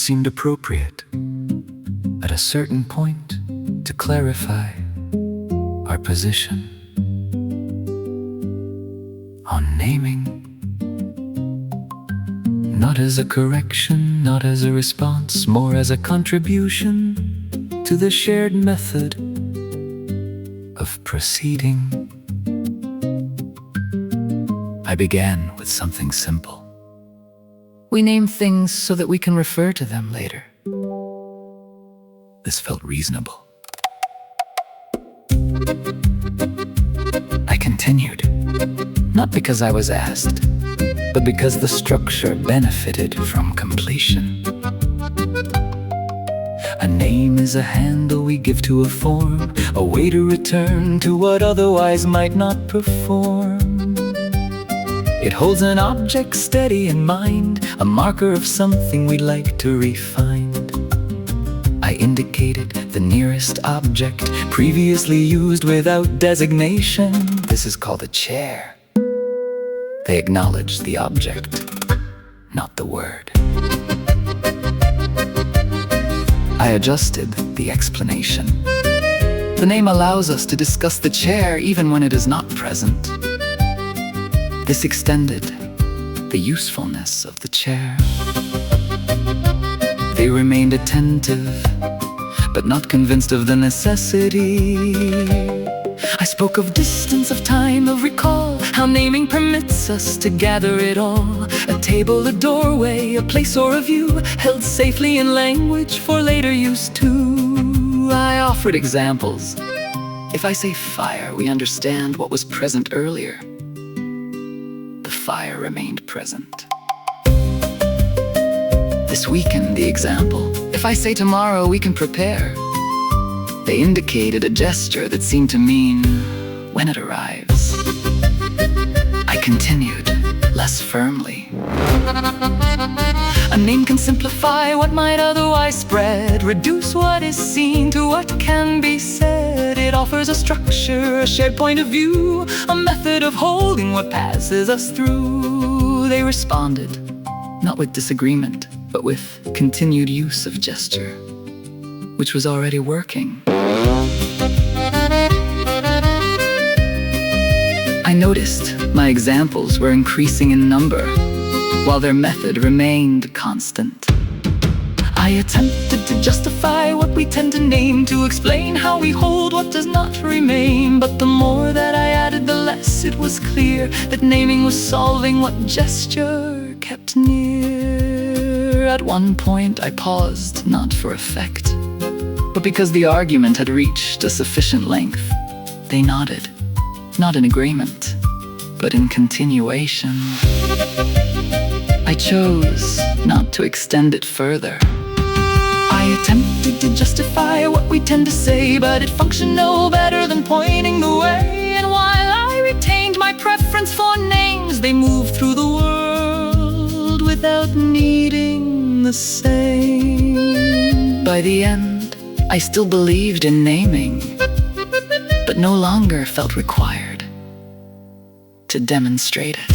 seemed appropriate at a certain point to clarify our position on naming. Not as a correction, not as a response, more as a contribution to the shared method of proceeding. I began with something simple. We name things so that we can refer to them later. This felt reasonable. I continued, not because I was asked, but because the structure benefited from completion. A name is a handle we give to a form, a way to return to what otherwise might not perform. It holds an object steady in mind, a marker of something we'd like to refine. I indicated the nearest object previously used without designation. This is called a chair. They acknowledge the object, not the word. I adjusted the explanation. The name allows us to discuss the chair even when it is not present. This extended the usefulness of the chair. They remained attentive, but not convinced of the necessity. I spoke of distance, of time, of recall, how naming permits us to gather it all. A table, a doorway, a place or a view, held safely in language for later use too. I offered examples. If I say fire, we understand what was present earlier. The fire remained present. This weakened the example. If I say tomorrow, we can prepare. They indicated a gesture that seemed to mean when it arrives. I continued, less firmly. A name can simplify what might otherwise spread, reduce what is seen to what can be said. It offers a structure, a shared point of view, a method of holding what passes us through. They responded, not with disagreement, but with continued use of gesture, which was already working. I noticed my examples were increasing in number, while their method remained constant. I attempted to justify what we tend to name, to explain how we hold what does not remain. But the more that I added, the less it was clear that naming was solving what gesture kept near. At one point I paused, not for effect, but because the argument had reached a sufficient length. They nodded, not in agreement, but in continuation. I chose not to extend it further. I attempted to justify what we tend to say, but it functioned no better than pointing the way. And while I retained my preference for names, they moved through the world without needing the same. By the end, I still believed in naming, but no longer felt required to demonstrate it.